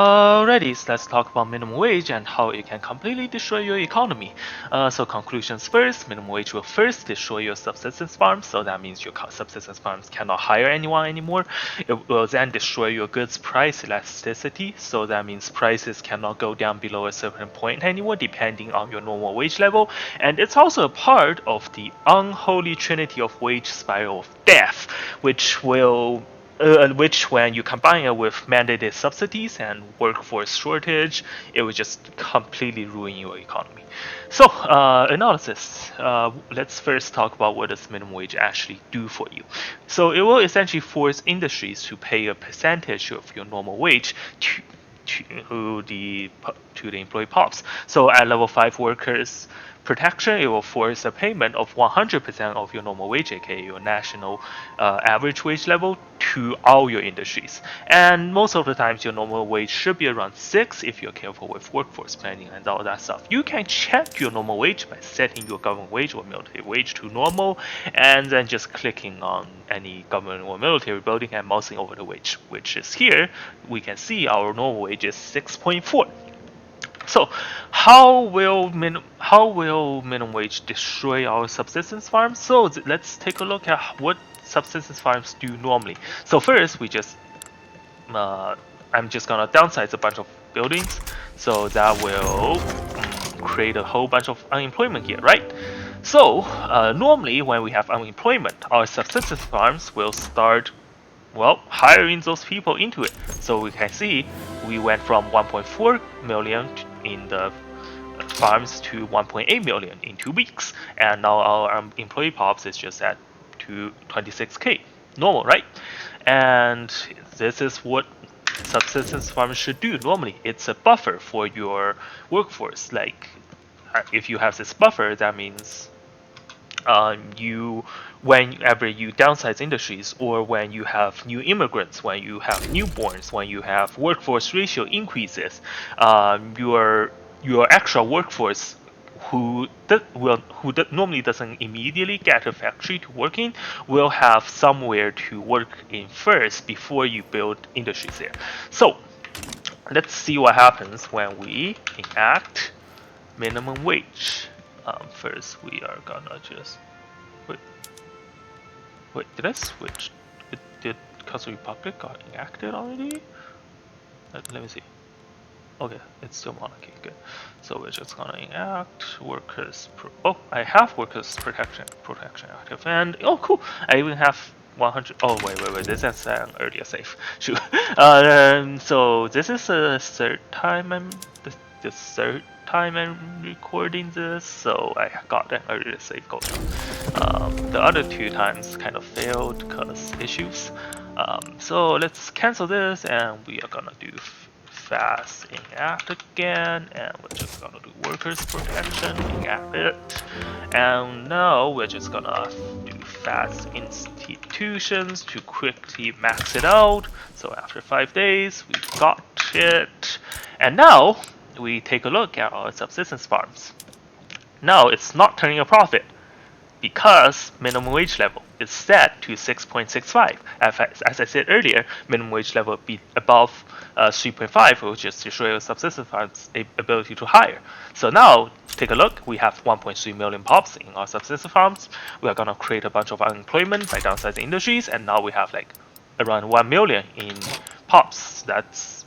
Alrighty, so let's talk about minimum wage and how it can completely destroy your economy. So conclusions first, minimum wage will first destroy your subsistence farms, so that means your subsistence farms cannot hire anyone anymore. It will then destroy your goods price elasticity, so that means prices cannot go down below a certain point anymore depending on your normal wage level. And it's also a part of the unholy trinity of wage spiral of death, which when you combine it with mandated subsidies and workforce shortage, it will just completely ruin your economy. So, analysis. Let's first talk about what does minimum wage actually do for you. So it will essentially force industries to pay a percentage of your normal wage to the employee pops. So at level 5 workers protection, it will force a payment of 100% of your normal wage, aka your national average wage level, to all your industries. And most of the times, your normal wage should be around 6 if you're careful with workforce planning and all that stuff. You can check your normal wage by setting your government wage or military wage to normal, and then just clicking on any government or military building and mousing over the wage, which is here. We can see our normal wage is 6.4. So, how will minimum wage destroy our subsistence farms? So let's take a look at what subsistence farms do normally. So first, uh, I'm just gonna downsize a bunch of buildings, so that will create a whole bunch of unemployment here, right? So normally when we have unemployment, our subsistence farms will start hiring those people into it. So we can see we went from 1.4 million in the farms to 1.8 million in 2 weeks, and now our employee pops is just at 26k. Normal, right? And this is what subsistence farms should do normally. It's a buffer for your workforce. Like, if you have this buffer, that means you whenever you downsize industries, or when you have new immigrants, when you have newborns, when you have workforce ratio increases, your actual workforce who normally doesn't immediately get a factory to work in will have somewhere to work in first before you build industries there. So let's see what happens when we enact minimum wage. First, we are gonna just wait. Wait, did I switch? Did Castle Republic got enacted already? Let me see. Okay, it's still monarchy. Good. So we're just gonna enact workers. Oh, I have workers protection active, and oh, cool. I even have 100. Oh, wait. This is an earlier save. Shoot. So this is the third time I'm recording this, so I got an earlier save going on. The other 2 times kind of failed because issues. So let's cancel this, and we are gonna do fast enact again, and we're just gonna do workers protection, enact it, and now we're just gonna do fast institutions to quickly max it out. So after 5 days, we got it, and now we take a look at our subsistence farms. Now it's not turning a profit because minimum wage level is set to 6.65. As I said earlier, minimum wage level be above 3.5, which is to show your subsistence farms' ability to hire. So now, take a look. We have 1.3 million pops in our subsistence farms. We are gonna create a bunch of unemployment by downsizing industries, and now we have like around 1 million in pops that's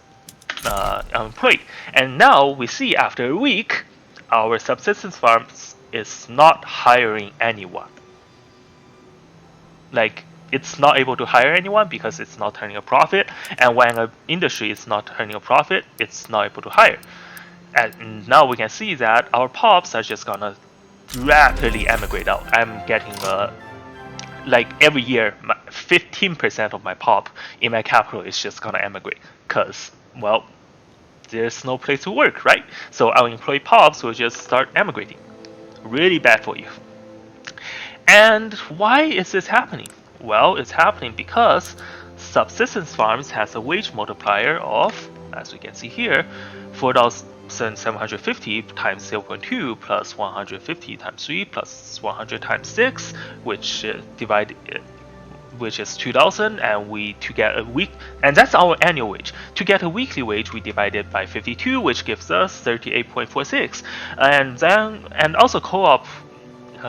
unemployed. And now we see after a week, our subsistence farms is not hiring anyone. Like, it's not able to hire anyone because it's not turning a profit, and when an industry is not turning a profit, it's not able to hire. And now we can see that our pops are just gonna rapidly emigrate out. I'm getting like every year 15% of my pop in my capital is just gonna emigrate because, well, there's no place to work, right? So our employee pops will just start emigrating. Really bad for you. And why is this happening? Well, it's happening because subsistence farms has a wage multiplier of, as we can see here, 4,750 times 0.2 plus 150 times 3 plus 100 times 6, which which is 2,000, and to get a week, and that's our annual wage. To get a weekly wage, we divide it by 52, which gives us 38.46, and also co-op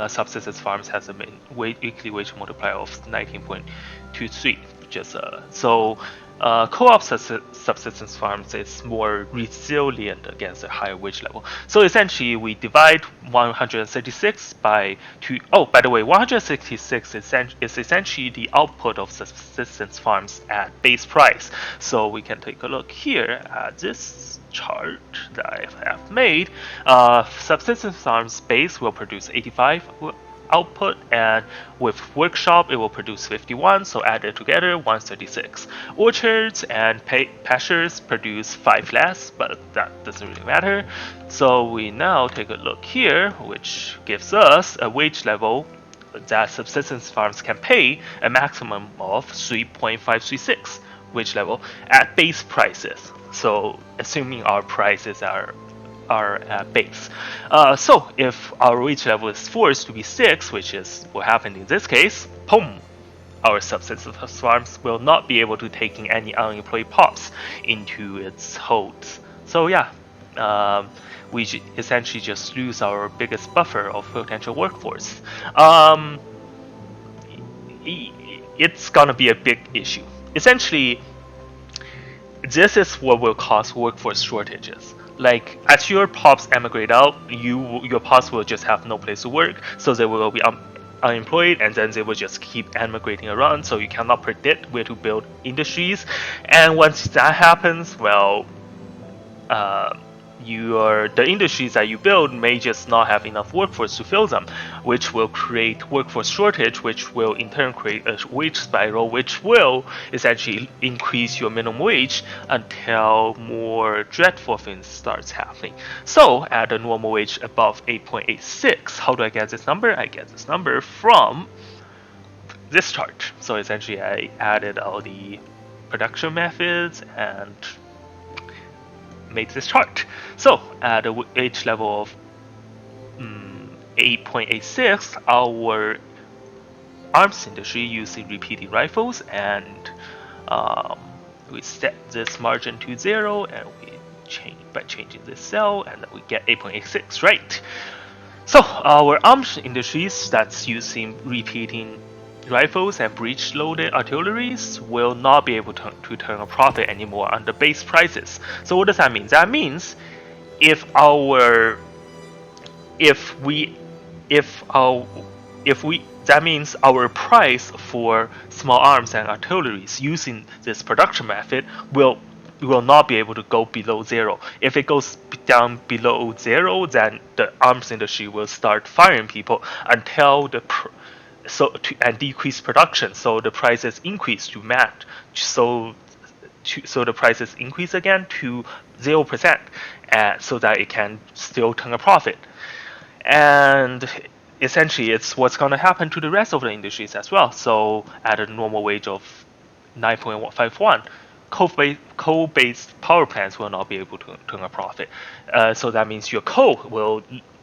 subsistence farms has a weekly wage multiplier of 19.23, just so co-op subsistence farms is more resilient against a higher wage level. So essentially, we divide 136 by 2. Oh, by the way, 166 is essentially the output of subsistence farms at base price. So we can take a look here at this chart that I have made. Subsistence farms base will produce 85 output, and with workshop it will produce 51, so added together 136. Orchards and pastures produce 5 less, but that doesn't really matter. So we now take a look here, which gives us a wage level that subsistence farms can pay a maximum of 3.536 wage level at base prices. So assuming our prices are base. So if our wage level is forced to be 6, which is what happened in this case, boom, our subsistence farms will not be able to take in any unemployed pops into its holds. So yeah, we essentially just lose our biggest buffer of potential workforce. It's gonna be a big issue. Essentially, this is what will cause workforce shortages. Like, as your pops emigrate out, your pops will just have no place to work, so they will be unemployed, and then they will just keep emigrating around. So you cannot predict where to build industries, and once that happens, well, the industries that you build may just not have enough workforce to fill them, which will create workforce shortage, which will in turn create a wage spiral, which will essentially increase your minimum wage until more dreadful things starts happening. So at a normal wage above 8.86, how do I get this number? I get this number from this chart. So essentially I added all the production methods and made this chart. So at a wage level of 8.86, our arms industry using repeating rifles, and we set this margin to 0, and we change by changing this cell, and then we get 8.86, right? So our arms industries that's using repeating rifles and breech-loaded artilleries will not be able to turn a profit anymore under base prices. So what does that mean? That means that means our price for small arms and artilleries using this production method will not be able to go below 0. If it goes down below 0, then the arms industry will start firing people until and decrease production, so the prices increase to match. So the prices increase again to 0%, so that it can still turn a profit. And essentially, it's what's going to happen to the rest of the industries as well. So at a normal wage of 9.51, coal-based power plants will not be able to turn a profit. So that means your coal will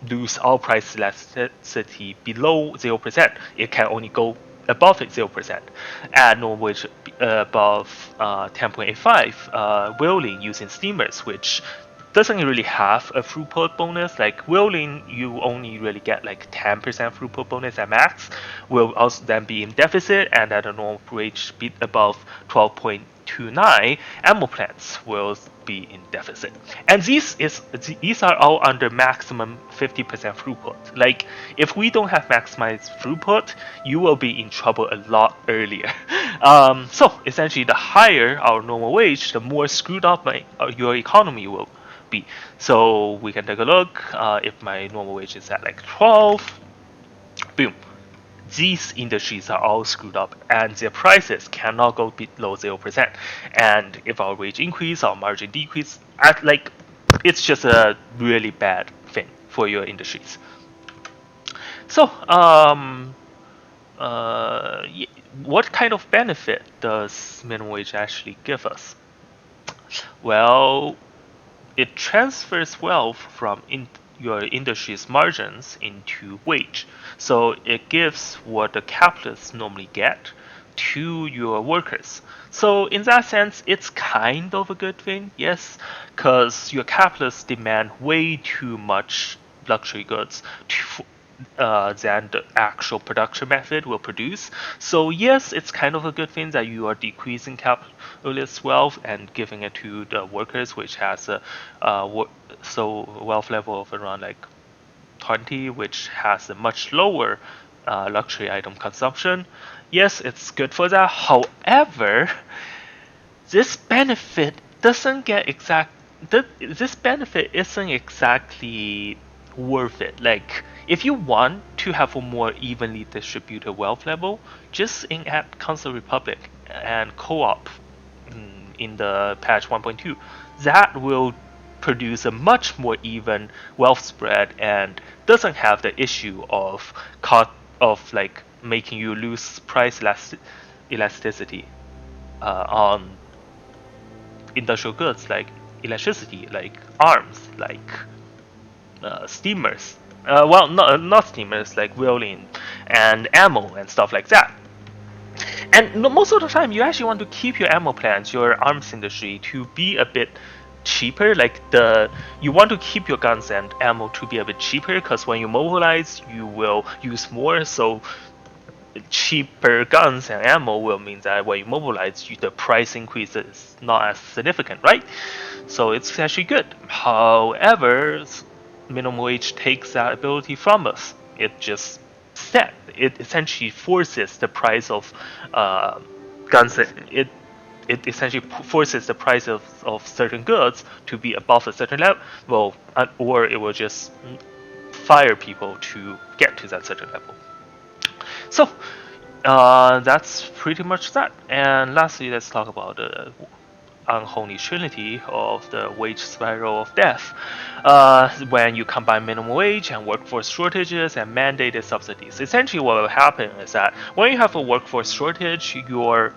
lose all price elasticity below 0%. It can only go above 0%. At normal wage above 10.85, whaling using steamers, which doesn't really have a throughput bonus. Like whaling, you only really get like 10% throughput bonus at max, will also then be in deficit, and at a normal wage above 12.29, animal plants will be in deficit. And these are all under maximum 50% throughput. Like if we don't have maximized throughput, you will be in trouble a lot earlier. So essentially, the higher our normal wage, the more screwed up your economy will be. So we can take a look. If my normal wage is at like 12, boom, these industries are all screwed up, and their prices cannot go below 0%. And if our wage increase, our margin decrease, it's just a really bad thing for your industries. So what kind of benefit does minimum wage actually give us? Well, it transfers wealth from your industry's margins into wage. So it gives what the capitalists normally get to your workers. So in that sense, it's kind of a good thing, yes, because your capitalists demand way too much luxury goods than the actual production method will produce. So yes, it's kind of a good thing that you are decreasing capitalist wealth and giving it to the workers, which has a wealth level of around like 20, which has a much lower luxury item consumption. Yes, it's good for that. However, this benefit doesn't get exact. This benefit isn't exactly worth it. Like, if you want to have a more evenly distributed wealth level, just enact Council Republic and co-op in the patch 1.2. That will produce a much more even wealth spread and doesn't have the issue of like making you lose price elasticity on industrial goods like electricity, like arms, like steamers. Well, not steamers, like whaling and ammo and stuff like that. And most of the time, you actually want to keep your ammo plants, your arms industry, to be a bit cheaper. Like you want to keep your guns and ammo to be a bit cheaper, because when you mobilize, you will use more. So cheaper guns and ammo will mean that when you mobilize, the price increase is not as significant, right? So it's actually good. However, minimum wage takes that ability from us. It essentially forces the price of guns. It essentially forces the price of certain goods to be above a certain level, or it will just fire people to get to that certain level. So that's pretty much that. And lastly, let's talk about the unholy trinity of the wage spiral of death. When you combine minimum wage and workforce shortages and mandated subsidies, essentially what will happen is that when you have a workforce shortage, your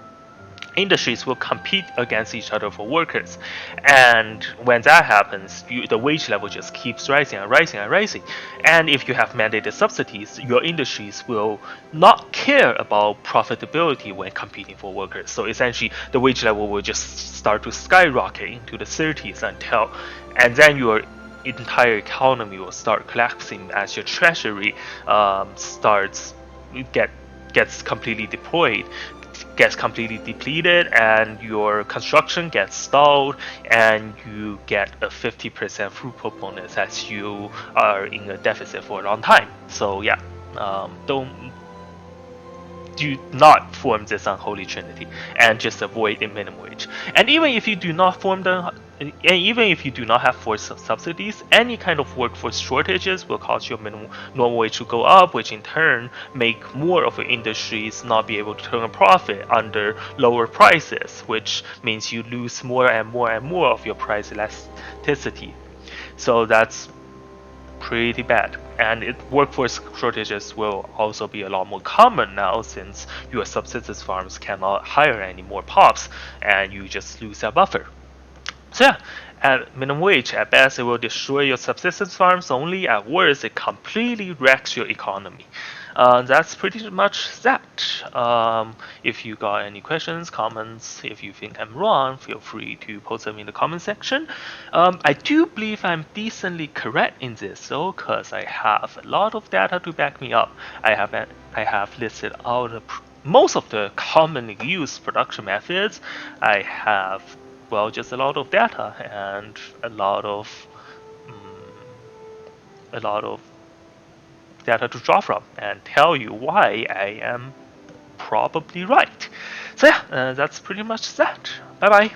industries will compete against each other for workers. And when that happens, the wage level just keeps rising and rising and rising. And if you have mandated subsidies, your industries will not care about profitability when competing for workers. So essentially, the wage level will just start to skyrocket into the 30s and then your entire economy will start collapsing as your treasury gets completely deployed, gets completely depleted, and your construction gets stalled, and you get a 50% throughput bonus as you are in a deficit for a long time. So yeah, do not form this unholy trinity and just avoid the minimum wage. And even if you do not have forced subsidies, any kind of workforce shortages will cause your normal wage to go up, which in turn make more of your industries not be able to turn a profit under lower prices, which means you lose more and more and more of your price elasticity. So that's pretty bad. And workforce shortages will also be a lot more common now, since your subsistence farms cannot hire any more pops and you just lose that buffer. So yeah, at minimum wage, at best it will destroy your subsistence farms only, at worst it completely wrecks your economy. That's pretty much that. If you got any questions, comments, if you think I'm wrong, feel free to post them in the comment section. I do believe I'm decently correct in this though, because I have a lot of data to back me up. I have listed out most of the commonly used production methods. I have, well, just a lot of data and a lot of data to draw from and tell you why I am probably right. So yeah, that's pretty much that. Bye bye.